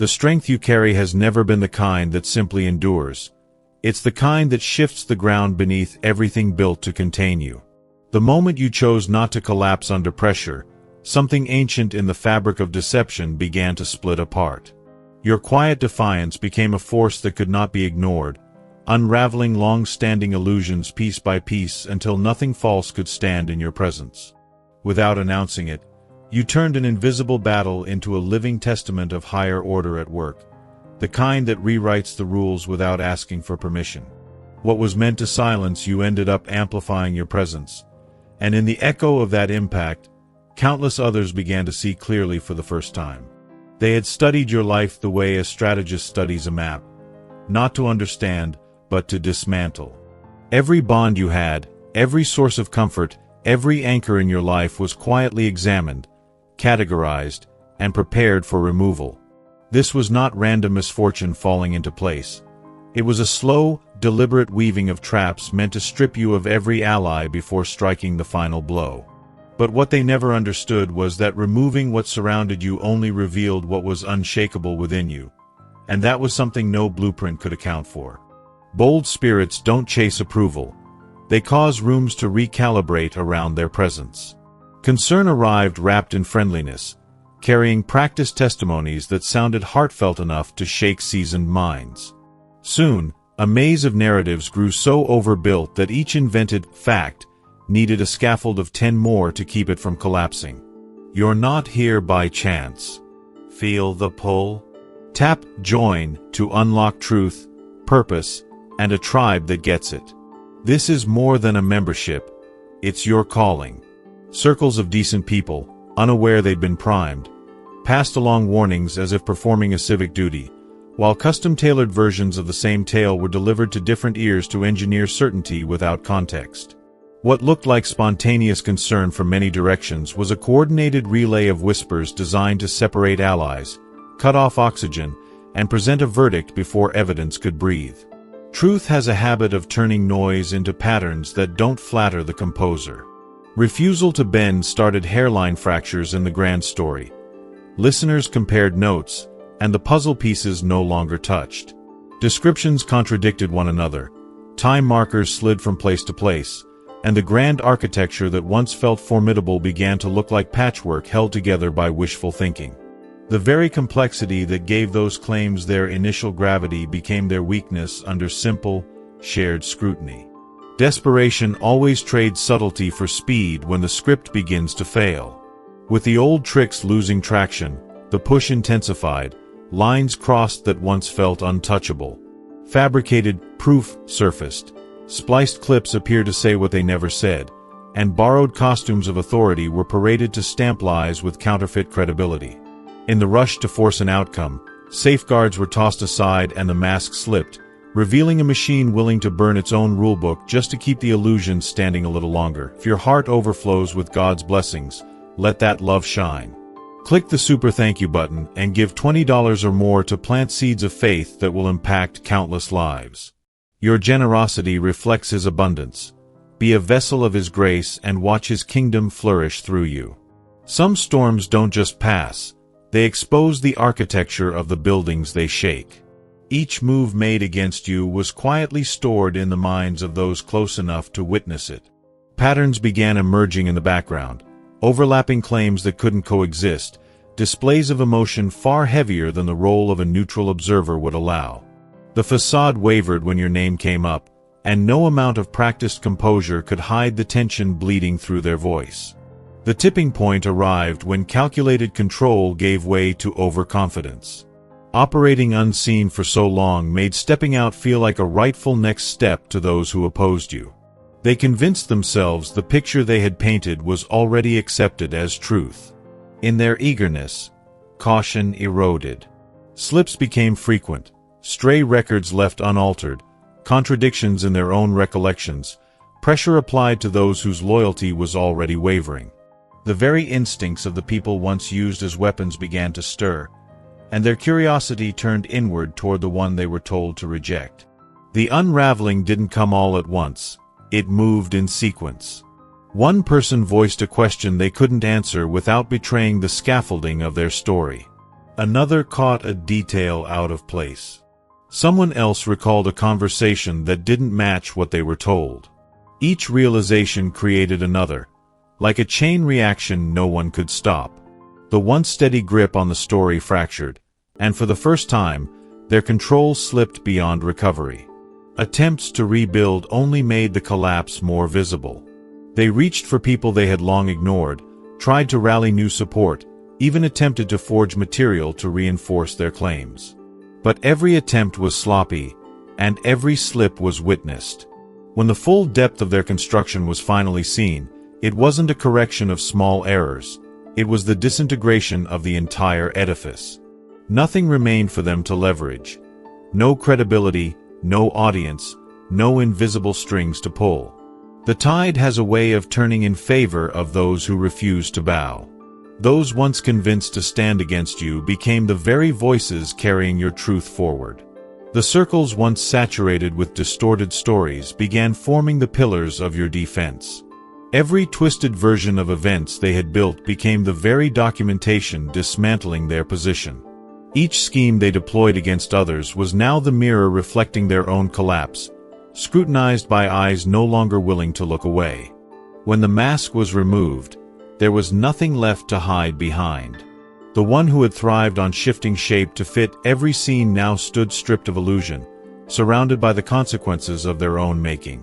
The strength you carry has never been the kind that simply endures. It's the kind that shifts the ground beneath everything built to contain you. The moment you chose not to collapse under pressure, something ancient in the fabric of deception began to split apart. Your quiet defiance became a force that could not be ignored, unraveling long-standing illusions piece by piece until nothing false could stand in your presence. Without announcing it, you turned an invisible battle into a living testament of higher order at work, the kind that rewrites the rules without asking for permission. What was meant to silence you ended up amplifying your presence, and in the echo of that impact, countless others began to see clearly for the first time. They had studied your life the way a strategist studies a map, not to understand, but to dismantle. Every bond you had, every source of comfort, every anchor in your life was quietly examined, categorized, and prepared for removal. This was not random misfortune falling into place. It was a slow, deliberate weaving of traps meant to strip you of every ally before striking the final blow. But what they never understood was that removing what surrounded you only revealed what was unshakable within you, and that was something no blueprint could account for. Bold spirits don't chase approval. They cause rooms to recalibrate around their presence. Concern arrived wrapped in friendliness, carrying practiced testimonies that sounded heartfelt enough to shake seasoned minds. Soon, a maze of narratives grew so overbuilt that each invented fact needed a scaffold of 10 more to keep it from collapsing. You're not here by chance. Feel the pull? Tap Join to unlock truth, purpose, and a tribe that gets it. This is more than a membership. It's your calling. Circles of decent people, unaware they'd been primed, passed along warnings as if performing a civic duty, while custom-tailored versions of the same tale were delivered to different ears to engineer certainty without context. What looked like spontaneous concern from many directions was a coordinated relay of whispers designed to separate allies, cut off oxygen, and present a verdict before evidence could breathe. Truth has a habit of turning noise into patterns that don't flatter the composer. Refusal to bend started hairline fractures in the grand story. Listeners compared notes, and the puzzle pieces no longer touched. Descriptions contradicted one another, time markers slid from place to place, and the grand architecture that once felt formidable began to look like patchwork held together by wishful thinking. The very complexity that gave those claims their initial gravity became their weakness under simple, shared scrutiny. Desperation always trades subtlety for speed when the script begins to fail. With the old tricks losing traction, the push intensified, lines crossed that once felt untouchable. Fabricated proof surfaced, spliced clips appeared to say what they never said, and borrowed costumes of authority were paraded to stamp lies with counterfeit credibility. In the rush to force an outcome, safeguards were tossed aside and the mask slipped, revealing a machine willing to burn its own rulebook just to keep the illusion standing a little longer. If your heart overflows with God's blessings, let that love shine. Click the super thank you button and give $20 or more to plant seeds of faith that will impact countless lives. Your generosity reflects His abundance. Be a vessel of His grace and watch His kingdom flourish through you. Some storms don't just pass. They expose the architecture of the buildings they shake. Each move made against you was quietly stored in the minds of those close enough to witness it. Patterns began emerging in the background, overlapping claims that couldn't coexist, displays of emotion far heavier than the role of a neutral observer would allow. The facade wavered when your name came up, and no amount of practiced composure could hide the tension bleeding through their voice. The tipping point arrived when calculated control gave way to overconfidence. Operating unseen for so long made stepping out feel like a rightful next step to those who opposed you. They convinced themselves the picture they had painted was already accepted as truth. In their eagerness, caution eroded. Slips became frequent, stray records left unaltered, contradictions in their own recollections, pressure applied to those whose loyalty was already wavering. The very instincts of the people once used as weapons began to stir, and their curiosity turned inward toward the one they were told to reject. The unraveling didn't come all at once. It moved in sequence. One person voiced a question they couldn't answer without betraying the scaffolding of their story. Another caught a detail out of place. Someone else recalled a conversation that didn't match what they were told. Each realization created another, like a chain reaction no one could stop. The once steady grip on the story fractured, and for the first time, their control slipped beyond recovery. Attempts to rebuild only made the collapse more visible. They reached for people they had long ignored, tried to rally new support, even attempted to forge material to reinforce their claims. But every attempt was sloppy, and every slip was witnessed. When the full depth of their construction was finally seen, it wasn't a correction of small errors, it was the disintegration of the entire edifice. Nothing remained for them to leverage. No credibility, no audience, no invisible strings to pull. The tide has a way of turning in favor of those who refuse to bow. Those once convinced to stand against you became the very voices carrying your truth forward. The circles once saturated with distorted stories began forming the pillars of your defense. Every twisted version of events they had built became the very documentation dismantling their position. Each scheme they deployed against others was now the mirror reflecting their own collapse, scrutinized by eyes no longer willing to look away. When the mask was removed, there was nothing left to hide behind. The one who had thrived on shifting shape to fit every scene now stood stripped of illusion, surrounded by the consequences of their own making.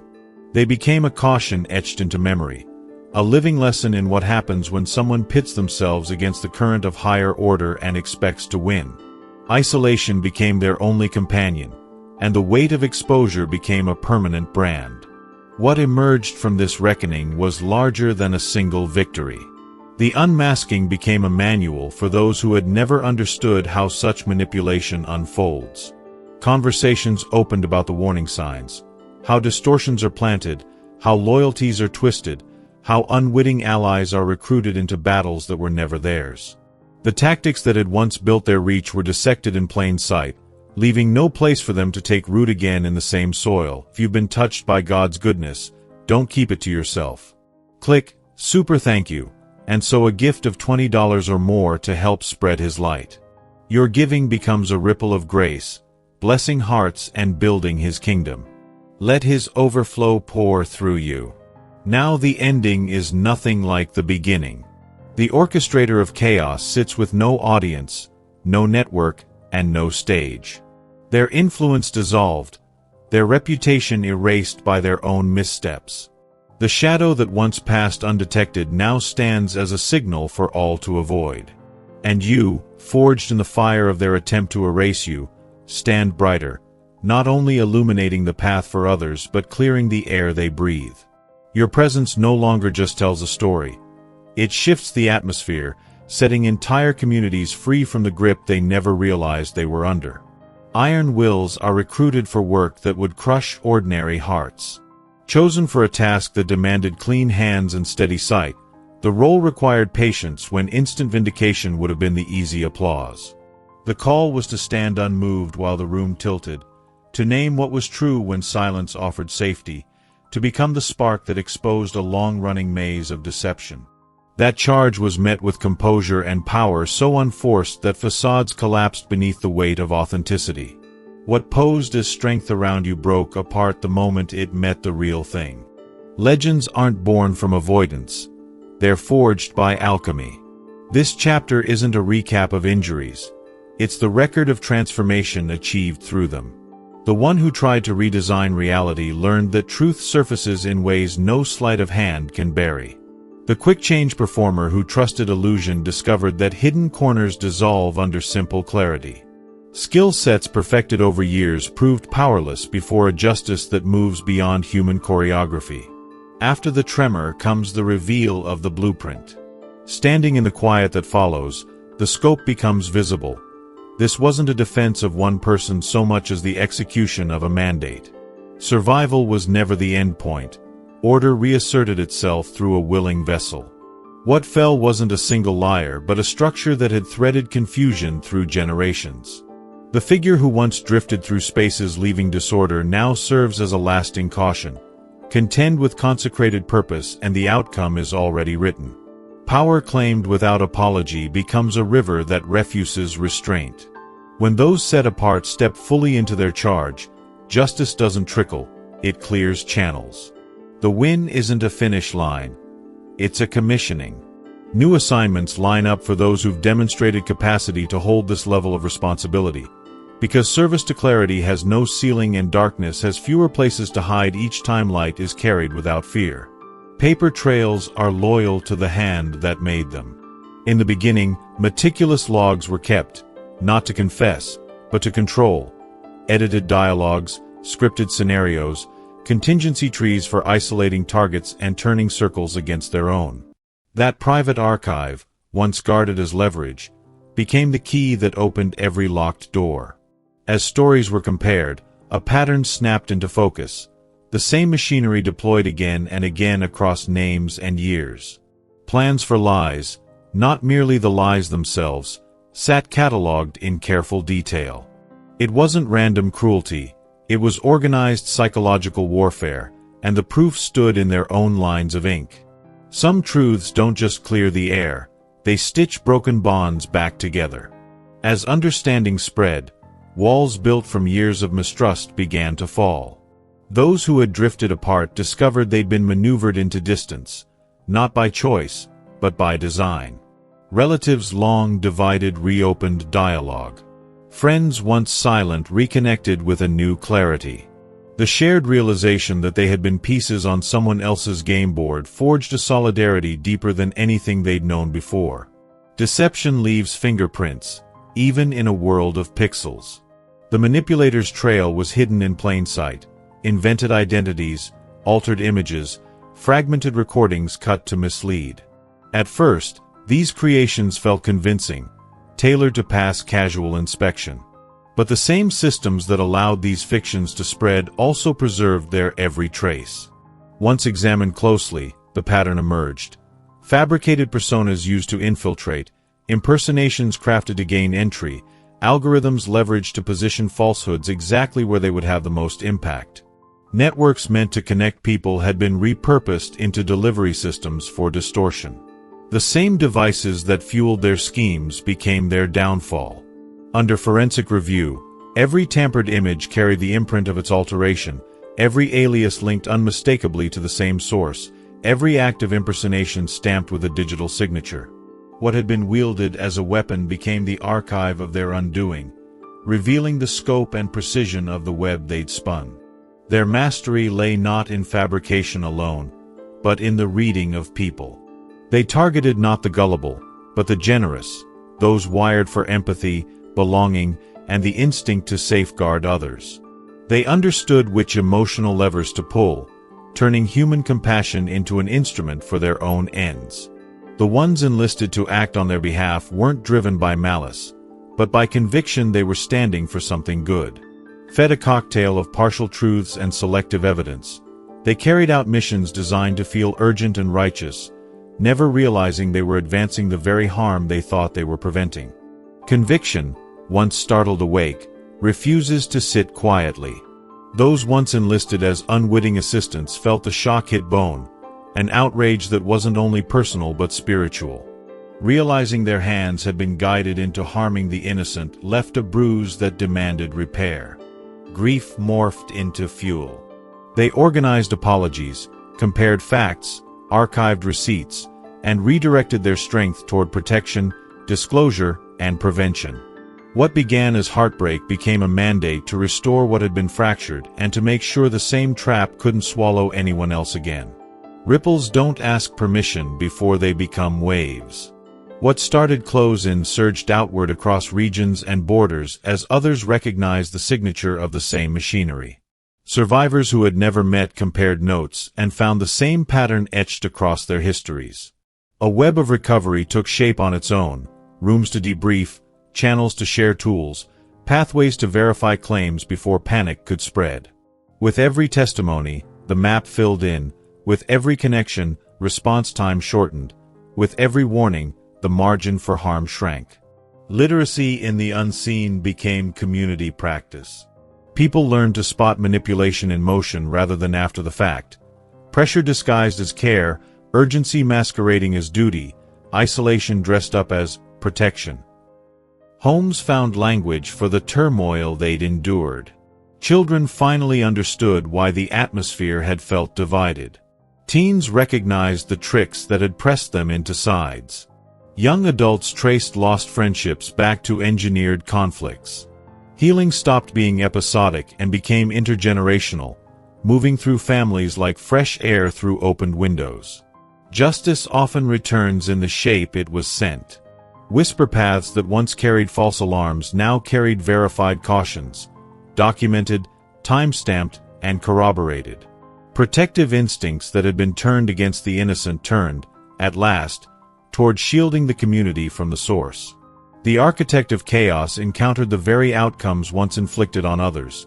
They became a caution etched into memory, a living lesson in what happens when someone pits themselves against the current of higher order and expects to win. Isolation became their only companion, and the weight of exposure became a permanent brand. What emerged from this reckoning was larger than a single victory. The unmasking became a manual for those who had never understood how such manipulation unfolds. Conversations opened about the warning signs, how distortions are planted, how loyalties are twisted, how unwitting allies are recruited into battles that were never theirs. The tactics that had once built their reach were dissected in plain sight, leaving no place for them to take root again in the same soil. If you've been touched by God's goodness, don't keep it to yourself. Click Super Thank You, and sow a gift of $20 or more to help spread His light. Your giving becomes a ripple of grace, blessing hearts and building His kingdom. Let His overflow pour through you. Now the ending is nothing like the beginning. The orchestrator of chaos sits with no audience, no network, and no stage. Their influence dissolved, their reputation erased by their own missteps. The shadow that once passed undetected now stands as a signal for all to avoid. And you, forged in the fire of their attempt to erase you, stand brighter, not only illuminating the path for others but clearing the air they breathe. Your presence no longer just tells a story. It shifts the atmosphere, setting entire communities free from the grip they never realized they were under. Iron wills are recruited for work that would crush ordinary hearts. Chosen for a task that demanded clean hands and steady sight, the role required patience when instant vindication would have been the easy applause. The call was to stand unmoved while the room tilted, to name what was true when silence offered safety, to become the spark that exposed a long-running maze of deception. That charge was met with composure and power so unforced that facades collapsed beneath the weight of authenticity. What posed as strength around you broke apart the moment it met the real thing. Legends aren't born from avoidance. They're forged by alchemy. This chapter isn't a recap of injuries. It's the record of transformation achieved through them. The one who tried to redesign reality learned that truth surfaces in ways no sleight of hand can bury. The quick-change performer who trusted illusion discovered that hidden corners dissolve under simple clarity. Skill sets perfected over years proved powerless before a justice that moves beyond human choreography. After the tremor comes the reveal of the blueprint. Standing in the quiet that follows, the scope becomes visible. This wasn't a defense of one person so much as the execution of a mandate. Survival was never the end point. Order reasserted itself through a willing vessel. What fell wasn't a single liar but a structure that had threaded confusion through generations. The figure who once drifted through spaces leaving disorder now serves as a lasting caution. Contend with consecrated purpose and the outcome is already written. Power claimed without apology becomes a river that refuses restraint. When those set apart step fully into their charge, justice doesn't trickle, it clears channels. The win isn't a finish line, it's a commissioning. New assignments line up for those who've demonstrated capacity to hold this level of responsibility. Because service to clarity has no ceiling and darkness has fewer places to hide each time light is carried without fear. Paper trails are loyal to the hand that made them. In the beginning, meticulous logs were kept, not to confess, but to control. Edited dialogues, scripted scenarios, contingency trees for isolating targets and turning circles against their own. That private archive, once guarded as leverage, became the key that opened every locked door. As stories were compared, a pattern snapped into focus. The same machinery deployed again and again across names and years. Plans for lies, not merely the lies themselves, sat catalogued in careful detail. It wasn't random cruelty, it was organized psychological warfare, and the proof stood in their own lines of ink. Some truths don't just clear the air, they stitch broken bonds back together. As understanding spread, walls built from years of mistrust began to fall. Those who had drifted apart discovered they'd been maneuvered into distance, not by choice, but by design. Relatives long divided reopened dialogue. Friends once silent reconnected with a new clarity. The shared realization that they had been pieces on someone else's game board forged a solidarity deeper than anything they'd known before. Deception leaves fingerprints, even in a world of pixels. The manipulator's trail was hidden in plain sight. Invented identities, altered images, fragmented recordings cut to mislead. At first, these creations felt convincing, tailored to pass casual inspection. But the same systems that allowed these fictions to spread also preserved their every trace. Once examined closely, the pattern emerged. Fabricated personas used to infiltrate, impersonations crafted to gain entry, algorithms leveraged to position falsehoods exactly where they would have the most impact. Networks meant to connect people had been repurposed into delivery systems for distortion. The same devices that fueled their schemes became their downfall. Under forensic review, every tampered image carried the imprint of its alteration, every alias linked unmistakably to the same source, every act of impersonation stamped with a digital signature. What had been wielded as a weapon became the archive of their undoing, revealing the scope and precision of the web they'd spun. Their mastery lay not in fabrication alone, but in the reading of people. They targeted not the gullible, but the generous, those wired for empathy, belonging, and the instinct to safeguard others. They understood which emotional levers to pull, turning human compassion into an instrument for their own ends. The ones enlisted to act on their behalf weren't driven by malice, but by conviction they were standing for something good. Fed a cocktail of partial truths and selective evidence, they carried out missions designed to feel urgent and righteous, never realizing they were advancing the very harm they thought they were preventing. Conviction, once startled awake, refuses to sit quietly. Those once enlisted as unwitting assistants felt the shock hit bone, an outrage that wasn't only personal but spiritual. Realizing their hands had been guided into harming the innocent left a bruise that demanded repair. Grief morphed into fuel. They organized apologies, compared facts, archived receipts, and redirected their strength toward protection, disclosure, and prevention. What began as heartbreak became a mandate to restore what had been fractured and to make sure the same trap couldn't swallow anyone else again. Ripples don't ask permission before they become waves. What started close-in surged outward across regions and borders as others recognized the signature of the same machinery. Survivors who had never met compared notes and found the same pattern etched across their histories. A web of recovery took shape on its own, rooms to debrief, channels to share tools, pathways to verify claims before panic could spread. With every testimony, the map filled in, with every connection, response time shortened, with every warning, the margin for harm shrank. Literacy in the unseen became community practice. People learned to spot manipulation in motion rather than after the fact. Pressure disguised as care, urgency masquerading as duty, isolation dressed up as protection. Homes found language for the turmoil they'd endured. Children finally understood why the atmosphere had felt divided. Teens recognized the tricks that had pressed them into sides. Young adults traced lost friendships back to engineered conflicts. Healing stopped being episodic and became intergenerational, moving through families like fresh air through opened windows. Justice often returns in the shape it was sent. Whisper paths that once carried false alarms now carried verified cautions, documented, time-stamped, and corroborated. Protective instincts that had been turned against the innocent turned, at last, toward shielding the community from the source. The architect of chaos encountered the very outcomes once inflicted on others.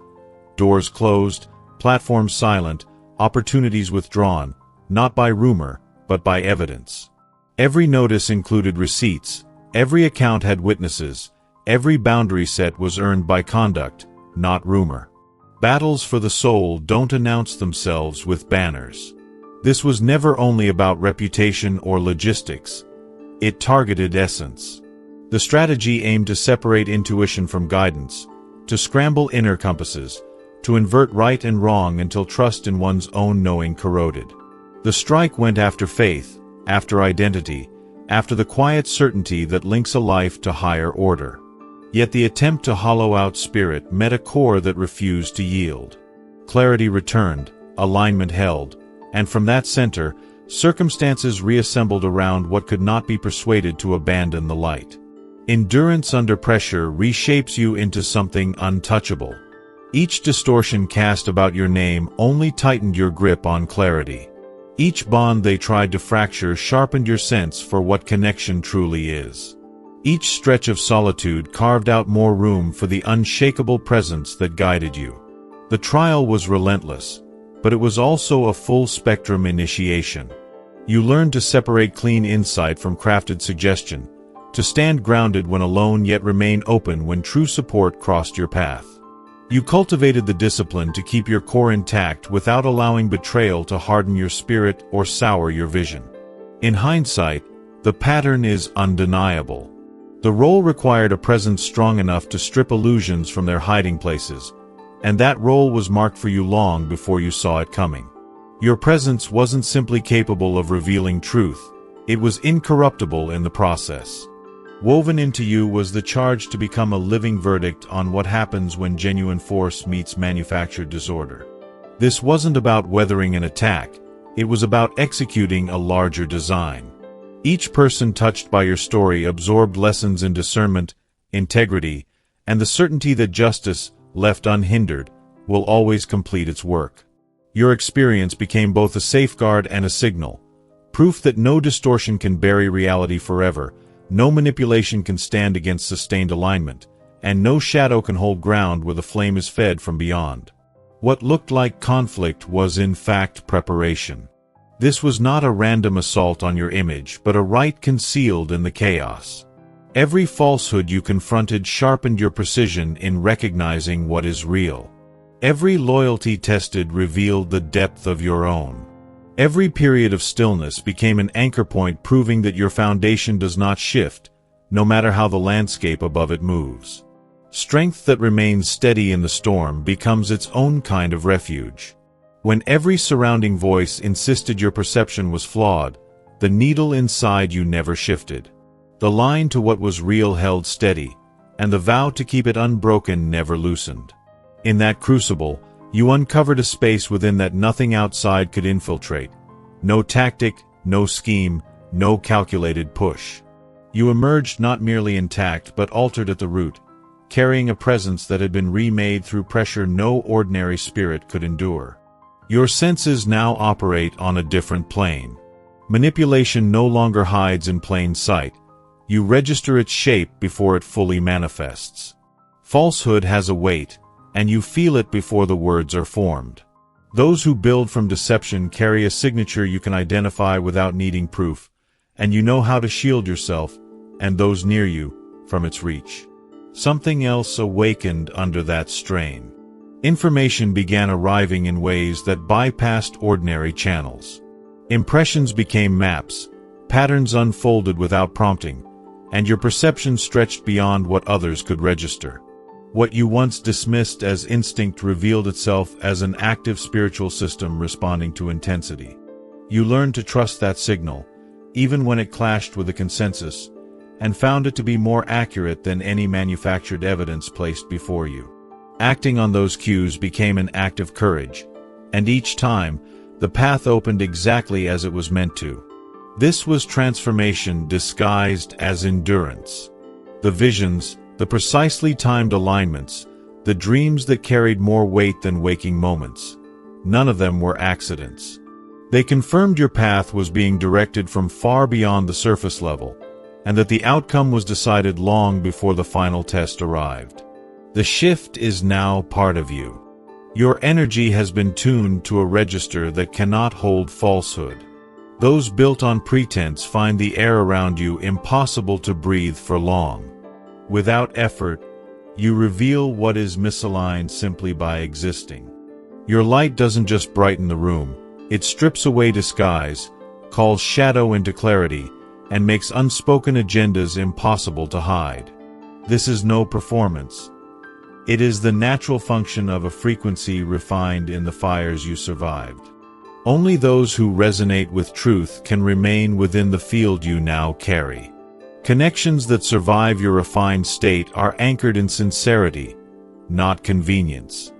Doors closed, platforms silent, opportunities withdrawn, not by rumor, but by evidence. Every notice included receipts, every account had witnesses, every boundary set was earned by conduct, not rumor. Battles for the soul don't announce themselves with banners. This was never only about reputation or logistics. It targeted essence. The strategy aimed to separate intuition from guidance, to scramble inner compasses, to invert right and wrong until trust in one's own knowing corroded. The strike went after faith, after identity, after the quiet certainty that links a life to higher order. Yet the attempt to hollow out spirit met a core that refused to yield. Clarity returned, alignment held, and from that center, circumstances reassembled around what could not be persuaded to abandon the light. Endurance under pressure reshapes you into something untouchable. Each distortion cast about your name only tightened your grip on clarity. Each bond they tried to fracture sharpened your sense for what connection truly is. Each stretch of solitude carved out more room for the unshakable presence that guided you. The trial was relentless, but it was also a full-spectrum initiation. You learned to separate clean insight from crafted suggestion, to stand grounded when alone yet remain open when true support crossed your path. You cultivated the discipline to keep your core intact without allowing betrayal to harden your spirit or sour your vision. In hindsight, the pattern is undeniable. The role required a presence strong enough to strip illusions from their hiding places, and that role was marked for you long before you saw it coming. Your presence wasn't simply capable of revealing truth, it was incorruptible in the process. Woven into you was the charge to become a living verdict on what happens when genuine force meets manufactured disorder. This wasn't about weathering an attack, it was about executing a larger design. Each person touched by your story absorbed lessons in discernment, integrity, and the certainty that justice, left unhindered, will always complete its work. Your experience became both a safeguard and a signal, proof that no distortion can bury reality forever, no manipulation can stand against sustained alignment, and no shadow can hold ground where the flame is fed from beyond. What looked like conflict was in fact preparation. This was not a random assault on your image, but a right concealed in the chaos. Every falsehood you confronted sharpened your precision in recognizing what is real. Every loyalty tested revealed the depth of your own. Every period of stillness became an anchor point proving that your foundation does not shift, no matter how the landscape above it moves. Strength that remains steady in the storm becomes its own kind of refuge. When every surrounding voice insisted your perception was flawed, the needle inside you never shifted. The line to what was real held steady, and the vow to keep it unbroken never loosened. In that crucible, you uncovered a space within that nothing outside could infiltrate. No tactic, no scheme, no calculated push. You emerged not merely intact but altered at the root, carrying a presence that had been remade through pressure no ordinary spirit could endure. Your senses now operate on a different plane. Manipulation no longer hides in plain sight. You register its shape before it fully manifests. Falsehood has a weight, and you feel it before the words are formed. Those who build from deception carry a signature you can identify without needing proof, and you know how to shield yourself, and those near you, from its reach. Something else awakened under that strain. Information began arriving in ways that bypassed ordinary channels. Impressions became maps, patterns unfolded without prompting, and your perception stretched beyond what others could register. What you once dismissed as instinct revealed itself as an active spiritual system responding to intensity. You learned to trust that signal, even when it clashed with the consensus, and found it to be more accurate than any manufactured evidence placed before you. Acting on those cues became an act of courage, and each time, the path opened exactly as it was meant to. This was transformation disguised as endurance. The visions, the precisely timed alignments, the dreams that carried more weight than waking moments. None of them were accidents. They confirmed your path was being directed from far beyond the surface level, and that the outcome was decided long before the final test arrived. The shift is now part of you. Your energy has been tuned to a register that cannot hold falsehood. Those built on pretense find the air around you impossible to breathe for long. Without effort, you reveal what is misaligned simply by existing. Your light doesn't just brighten the room, it strips away disguise, calls shadow into clarity, and makes unspoken agendas impossible to hide. This is no performance. It is the natural function of a frequency refined in the fires you survived. Only those who resonate with truth can remain within the field you now carry. Connections that survive your refined state are anchored in sincerity, not convenience.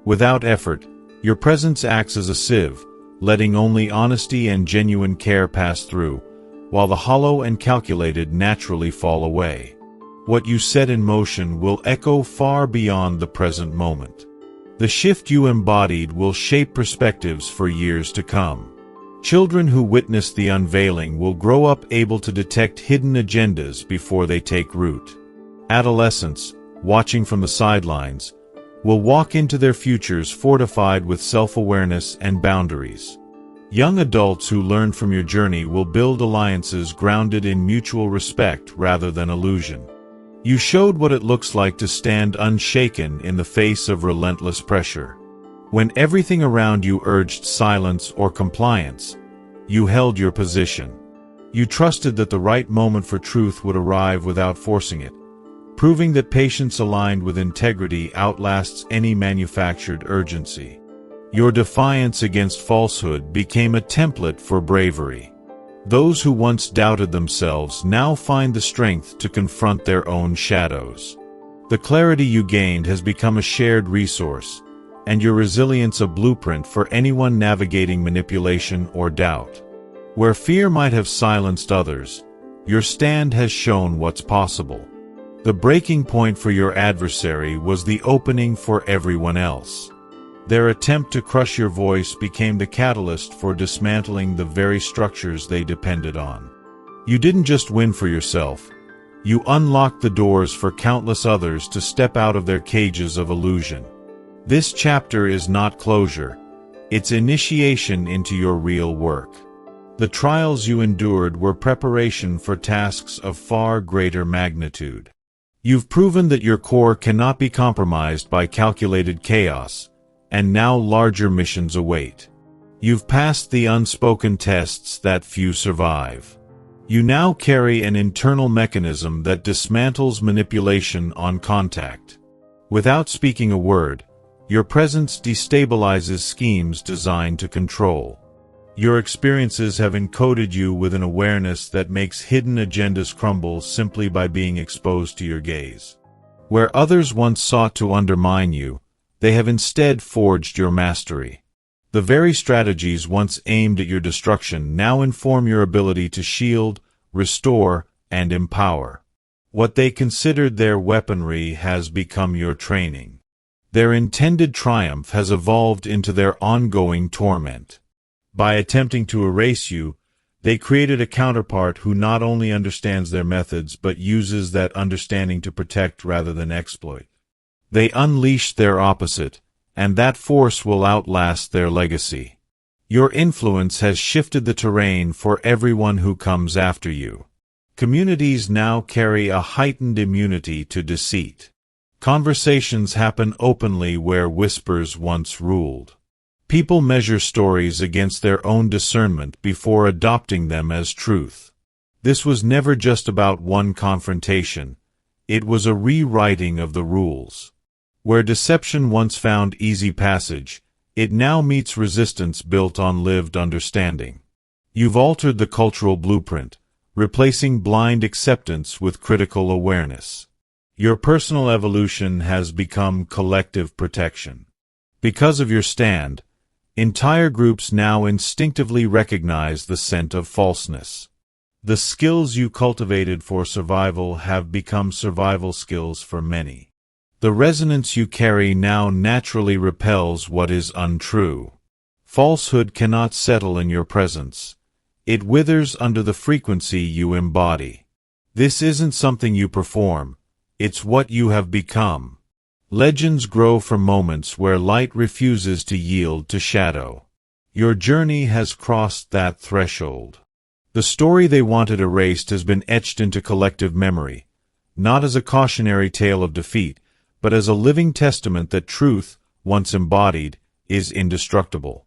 Without effort, your presence acts as a sieve, letting only honesty and genuine care pass through, while the hollow and calculated naturally fall away. What you set in motion will echo far beyond the present moment. The shift you embodied will shape perspectives for years to come. Children who witness the unveiling will grow up able to detect hidden agendas before they take root. Adolescents, watching from the sidelines, will walk into their futures fortified with self-awareness and boundaries. Young adults who learn from your journey will build alliances grounded in mutual respect rather than illusion. You showed what it looks like to stand unshaken in the face of relentless pressure. When everything around you urged silence or compliance, you held your position. You trusted that the right moment for truth would arrive without forcing it, proving that patience aligned with integrity outlasts any manufactured urgency. Your defiance against falsehood became a template for bravery. Those who once doubted themselves now find the strength to confront their own shadows. The clarity you gained has become a shared resource, and your resilience a blueprint for anyone navigating manipulation or doubt. Where fear might have silenced others, your stand has shown what's possible. The breaking point for your adversary was the opening for everyone else. Their attempt to crush your voice became the catalyst for dismantling the very structures they depended on. You didn't just win for yourself, you unlocked the doors for countless others to step out of their cages of illusion. This chapter is not closure, it's initiation into your real work. The trials you endured were preparation for tasks of far greater magnitude. You've proven that your core cannot be compromised by calculated chaos, and now larger missions await. You've passed the unspoken tests that few survive. You now carry an internal mechanism that dismantles manipulation on contact. Without speaking a word, your presence destabilizes schemes designed to control. Your experiences have encoded you with an awareness that makes hidden agendas crumble simply by being exposed to your gaze. Where others once sought to undermine you, they have instead forged your mastery. The very strategies once aimed at your destruction now inform your ability to shield, restore, and empower. What they considered their weaponry has become your training. Their intended triumph has evolved into their ongoing torment. By attempting to erase you, they created a counterpart who not only understands their methods but uses that understanding to protect rather than exploit. They unleashed their opposite, and that force will outlast their legacy. Your influence has shifted the terrain for everyone who comes after you. Communities now carry a heightened immunity to deceit. Conversations happen openly where whispers once ruled. People measure stories against their own discernment before adopting them as truth. This was never just about one confrontation. It was a rewriting of the rules. Where deception once found easy passage, it now meets resistance built on lived understanding. You've altered the cultural blueprint, replacing blind acceptance with critical awareness. Your personal evolution has become collective protection. Because of your stand, entire groups now instinctively recognize the scent of falseness. The skills you cultivated for survival have become survival skills for many. The resonance you carry now naturally repels what is untrue. Falsehood cannot settle in your presence. It withers under the frequency you embody. This isn't something you perform, it's what you have become. Legends grow from moments where light refuses to yield to shadow. Your journey has crossed that threshold. The story they wanted erased has been etched into collective memory, not as a cautionary tale of defeat, but as a living testament that truth, once embodied, is indestructible.